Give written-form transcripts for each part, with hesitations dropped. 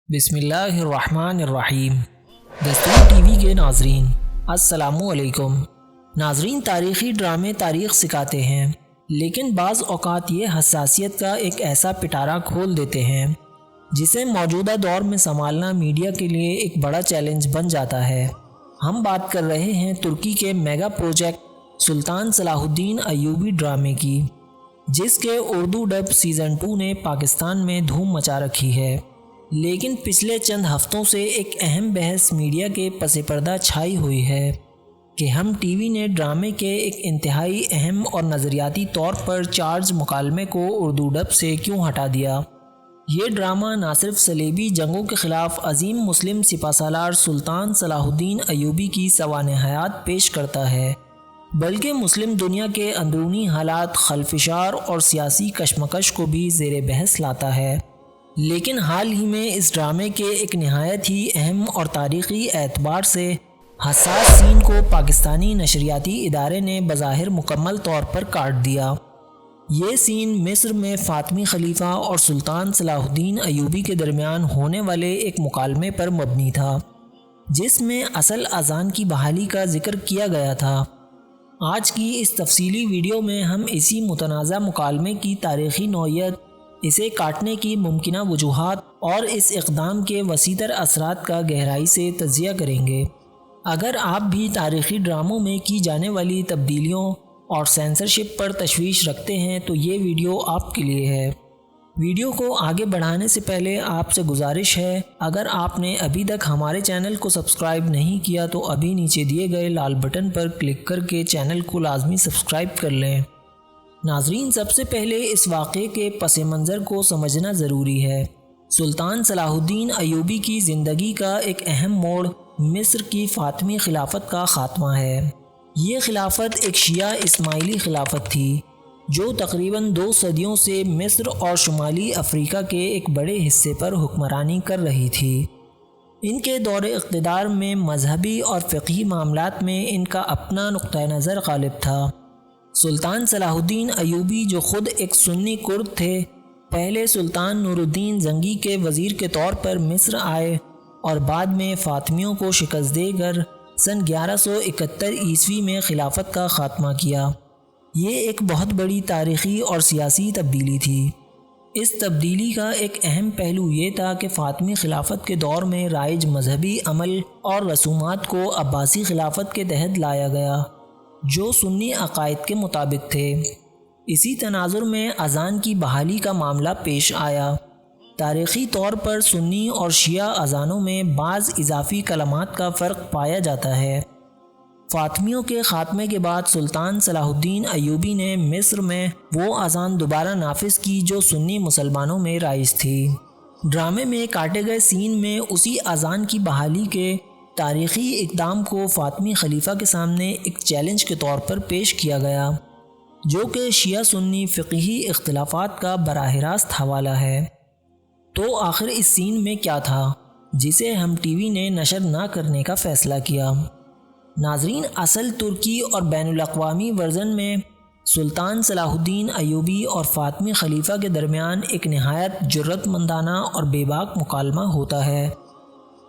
بسم اللہ الرحمن الرحیم۔ دستور ٹی وی کے ناظرین السلام علیکم۔ ناظرین، تاریخی ڈرامے تاریخ سکھاتے ہیں، لیکن بعض اوقات یہ حساسیت کا ایک ایسا پٹارا کھول دیتے ہیں جسے موجودہ دور میں سنبھالنا میڈیا کے لیے ایک بڑا چیلنج بن جاتا ہے۔ ہم بات کر رہے ہیں ترکی کے میگا پروجیکٹ سلطان صلاح الدین ایوبی ڈرامے کی، جس کے اردو ڈب سیزن 2 نے پاکستان میں دھوم مچا رکھی ہے۔ لیکن پچھلے چند ہفتوں سے ایک اہم بحث میڈیا کے پس پردہ چھائی ہوئی ہے کہ ہم ٹی وی نے ڈرامے کے ایک انتہائی اہم اور نظریاتی طور پر چارج مکالمے کو اردو ڈب سے کیوں ہٹا دیا۔ یہ ڈرامہ نہ صرف صلیبی جنگوں کے خلاف عظیم مسلم سپہ سالار سلطان صلاح الدین ایوبی کی سوانح حیات پیش کرتا ہے، بلکہ مسلم دنیا کے اندرونی حالات، خلفشار اور سیاسی کشمکش کو بھی زیر بحث لاتا ہے۔ لیکن حال ہی میں اس ڈرامے کے ایک نہایت ہی اہم اور تاریخی اعتبار سے حساس سین کو پاکستانی نشریاتی ادارے نے بظاہر مکمل طور پر کاٹ دیا۔ یہ سین مصر میں فاطمی خلیفہ اور سلطان صلاح الدین ایوبی کے درمیان ہونے والے ایک مکالمے پر مبنی تھا، جس میں اصل اذان کی بحالی کا ذکر کیا گیا تھا۔ آج کی اس تفصیلی ویڈیو میں ہم اسی متنازع مکالمے کی تاریخی نوعیت، اسے کاٹنے کی ممکنہ وجوہات اور اس اقدام کے وسیع تر اثرات کا گہرائی سے تجزیہ کریں گے۔ اگر آپ بھی تاریخی ڈراموں میں کی جانے والی تبدیلیوں اور سینسرشپ پر تشویش رکھتے ہیں تو یہ ویڈیو آپ کے لیے ہے۔ ویڈیو کو آگے بڑھانے سے پہلے آپ سے گزارش ہے، اگر آپ نے ابھی تک ہمارے چینل کو سبسکرائب نہیں کیا تو ابھی نیچے دیے گئے لال بٹن پر کلک کر کے چینل کو لازمی سبسکرائب کر لیں۔ ناظرین، سب سے پہلے اس واقعے کے پس منظر کو سمجھنا ضروری ہے۔ سلطان صلاح الدین ایوبی کی زندگی کا ایک اہم موڑ مصر کی فاطمی خلافت کا خاتمہ ہے۔ یہ خلافت ایک شیعہ اسماعیلی خلافت تھی جو تقریباً 2 صدیوں سے مصر اور شمالی افریقہ کے ایک بڑے حصے پر حکمرانی کر رہی تھی۔ ان کے دور اقتدار میں مذہبی اور فقہی معاملات میں ان کا اپنا نقطہ نظر غالب تھا۔ سلطان صلاح الدین ایوبی، جو خود ایک سنی کرد تھے، پہلے سلطان نور الدین زنگی کے وزیر کے طور پر مصر آئے اور بعد میں فاطمیوں کو شکست دے کر سن 1171 عیسوی میں خلافت کا خاتمہ کیا۔ یہ ایک بہت بڑی تاریخی اور سیاسی تبدیلی تھی۔ اس تبدیلی کا ایک اہم پہلو یہ تھا کہ فاطمی خلافت کے دور میں رائج مذہبی عمل اور رسومات کو عباسی خلافت کے تحت لایا گیا، جو سنی عقائد کے مطابق تھے۔ اسی تناظر میں اذان کی بحالی کا معاملہ پیش آیا۔ تاریخی طور پر سنی اور شیعہ اذانوں میں بعض اضافی کلمات کا فرق پایا جاتا ہے۔ فاطمیوں کے خاتمے کے بعد سلطان صلاح الدین ایوبی نے مصر میں وہ اذان دوبارہ نافذ کی جو سنی مسلمانوں میں رائج تھی۔ ڈرامے میں کاٹے گئے سین میں اسی اذان کی بحالی کے تاریخی اقدام کو فاطمی خلیفہ کے سامنے ایک چیلنج کے طور پر پیش کیا گیا، جو کہ شیعہ سنی فقہی اختلافات کا براہ راست حوالہ ہے۔ تو آخر اس سین میں کیا تھا جسے ہم ٹی وی نے نشر نہ کرنے کا فیصلہ کیا؟ ناظرین، اصل ترکی اور بین الاقوامی ورژن میں سلطان صلاح الدین ایوبی اور فاطمی خلیفہ کے درمیان ایک نہایت جرأت مندانہ اور بے باک مکالمہ ہوتا ہے۔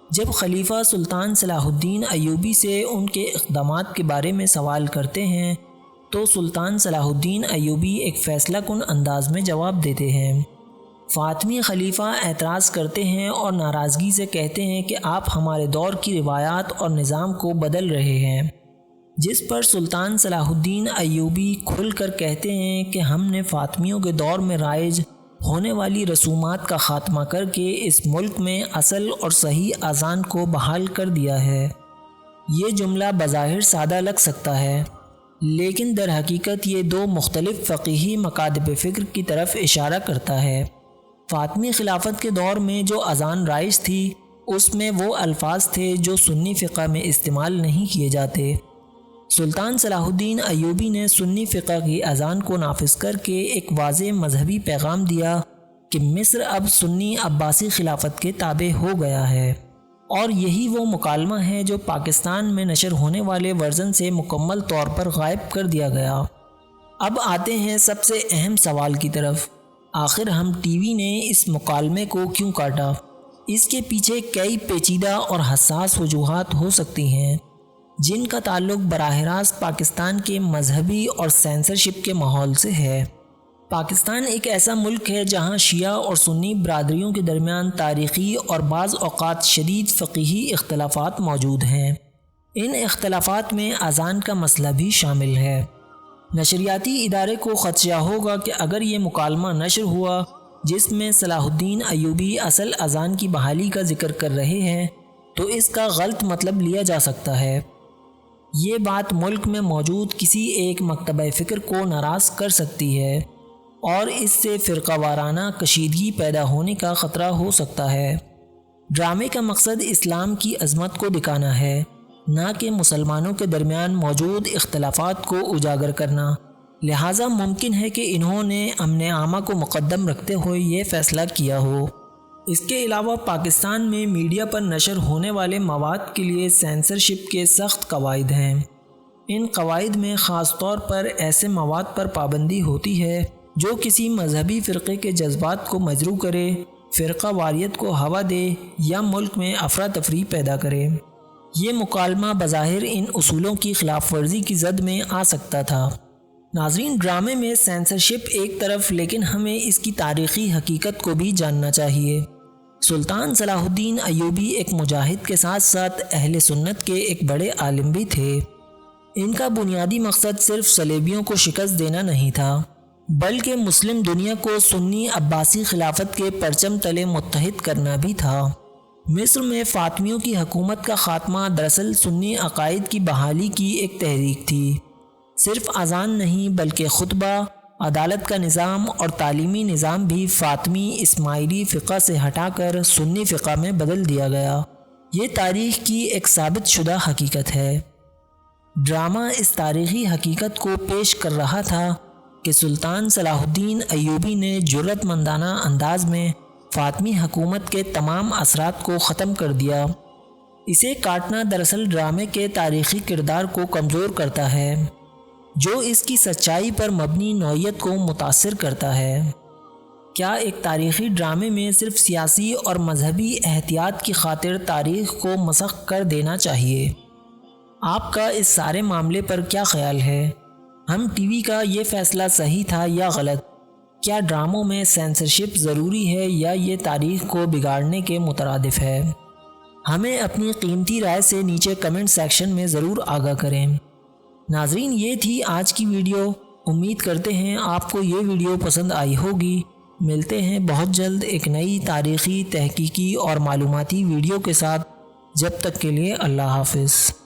جب خلیفہ سلطان صلاح الدین ایوبی سے ان کے اقدامات کے بارے میں سوال کرتے ہیں تو سلطان صلاح الدین ایوبی ایک فیصلہ کن انداز میں جواب دیتے ہیں۔ فاطمی خلیفہ اعتراض کرتے ہیں اور ناراضگی سے کہتے ہیں کہ آپ ہمارے دور کی روایات اور نظام کو بدل رہے ہیں، جس پر سلطان صلاح الدین ایوبی کھل کر کہتے ہیں کہ ہم نے فاطمیوں کے دور میں رائج ہونے والی رسومات کا خاتمہ کر کے اس ملک میں اصل اور صحیح اذان کو بحال کر دیا ہے۔ یہ جملہ بظاہر سادہ لگ سکتا ہے، لیکن در حقیقت یہ 2 مختلف فقہی مکاتب فکر کی طرف اشارہ کرتا ہے۔ فاطمی خلافت کے دور میں جو اذان رائج تھی، اس میں وہ الفاظ تھے جو سنی فقہ میں استعمال نہیں کیے جاتے۔ سلطان صلاح الدین ایوبی نے سنی فقہ کی اذان کو نافذ کر کے ایک واضح مذہبی پیغام دیا کہ مصر اب سنی عباسی خلافت کے تابع ہو گیا ہے، اور یہی وہ مکالمہ ہے جو پاکستان میں نشر ہونے والے ورژن سے مکمل طور پر غائب کر دیا گیا۔ اب آتے ہیں سب سے اہم سوال کی طرف، آخر ہم ٹی وی نے اس مکالمے کو کیوں کاٹا؟ اس کے پیچھے کئی پیچیدہ اور حساس وجوہات ہو سکتی ہیں جن کا تعلق براہ راست پاکستان کے مذہبی اور سینسرشپ کے ماحول سے ہے۔ پاکستان ایک ایسا ملک ہے جہاں شیعہ اور سنی برادریوں کے درمیان تاریخی اور بعض اوقات شدید فقہی اختلافات موجود ہیں۔ ان اختلافات میں اذان کا مسئلہ بھی شامل ہے۔ نشریاتی ادارے کو خدشہ ہوگا کہ اگر یہ مکالمہ نشر ہوا جس میں صلاح الدین ایوبی اصل اذان کی بحالی کا ذکر کر رہے ہیں تو اس کا غلط مطلب لیا جا سکتا ہے۔ یہ بات ملک میں موجود کسی ایک مکتبہ فکر کو ناراض کر سکتی ہے اور اس سے فرقہ وارانہ کشیدگی پیدا ہونے کا خطرہ ہو سکتا ہے۔ ڈرامے کا مقصد اسلام کی عظمت کو دکھانا ہے، نہ کہ مسلمانوں کے درمیان موجود اختلافات کو اجاگر کرنا، لہٰذا ممکن ہے کہ انہوں نے امن عامہ کو مقدم رکھتے ہوئے یہ فیصلہ کیا ہو۔ اس کے علاوہ پاکستان میں میڈیا پر نشر ہونے والے مواد کے لیے سینسرشپ کے سخت قواعد ہیں۔ ان قواعد میں خاص طور پر ایسے مواد پر پابندی ہوتی ہے جو کسی مذہبی فرقے کے جذبات کو مجروح کرے، فرقہ واریت کو ہوا دے یا ملک میں افراتفری پیدا کرے۔ یہ مکالمہ بظاہر ان اصولوں کی خلاف ورزی کی زد میں آ سکتا تھا۔ ناظرین، ڈرامے میں سینسرشپ ایک طرف، لیکن ہمیں اس کی تاریخی حقیقت کو بھی جاننا چاہیے۔ سلطان صلاح الدین ایوبی ایک مجاہد کے ساتھ ساتھ اہل سنت کے ایک بڑے عالم بھی تھے۔ ان کا بنیادی مقصد صرف صلیبیوں کو شکست دینا نہیں تھا، بلکہ مسلم دنیا کو سنی عباسی خلافت کے پرچم تلے متحد کرنا بھی تھا۔ مصر میں فاطمیوں کی حکومت کا خاتمہ دراصل سنی عقائد کی بحالی کی ایک تحریک تھی۔ صرف اذان نہیں بلکہ خطبہ، عدالت کا نظام اور تعلیمی نظام بھی فاطمی اسماعیلی فقہ سے ہٹا کر سنی فقہ میں بدل دیا گیا۔ یہ تاریخ کی ایک ثابت شدہ حقیقت ہے۔ ڈرامہ اس تاریخی حقیقت کو پیش کر رہا تھا کہ سلطان صلاح الدین ایوبی نے جرأت مندانہ انداز میں فاطمی حکومت کے تمام اثرات کو ختم کر دیا۔ اسے کاٹنا دراصل ڈرامے کے تاریخی کردار کو کمزور کرتا ہے، جو اس کی سچائی پر مبنی نوعیت کو متاثر کرتا ہے۔ کیا ایک تاریخی ڈرامے میں صرف سیاسی اور مذہبی احتیاط کی خاطر تاریخ کو مسخ کر دینا چاہیے؟ آپ کا اس سارے معاملے پر کیا خیال ہے؟ ہم ٹی وی کا یہ فیصلہ صحیح تھا یا غلط؟ کیا ڈراموں میں سینسرشپ ضروری ہے یا یہ تاریخ کو بگاڑنے کے مترادف ہے؟ ہمیں اپنی قیمتی رائے سے نیچے کمنٹ سیکشن میں ضرور آگاہ کریں۔ ناظرین، یہ تھی آج کی ویڈیو۔ امید کرتے ہیں آپ کو یہ ویڈیو پسند آئی ہوگی۔ ملتے ہیں بہت جلد ایک نئی تاریخی، تحقیقی اور معلوماتی ویڈیو کے ساتھ۔ جب تک کے لیے اللہ حافظ۔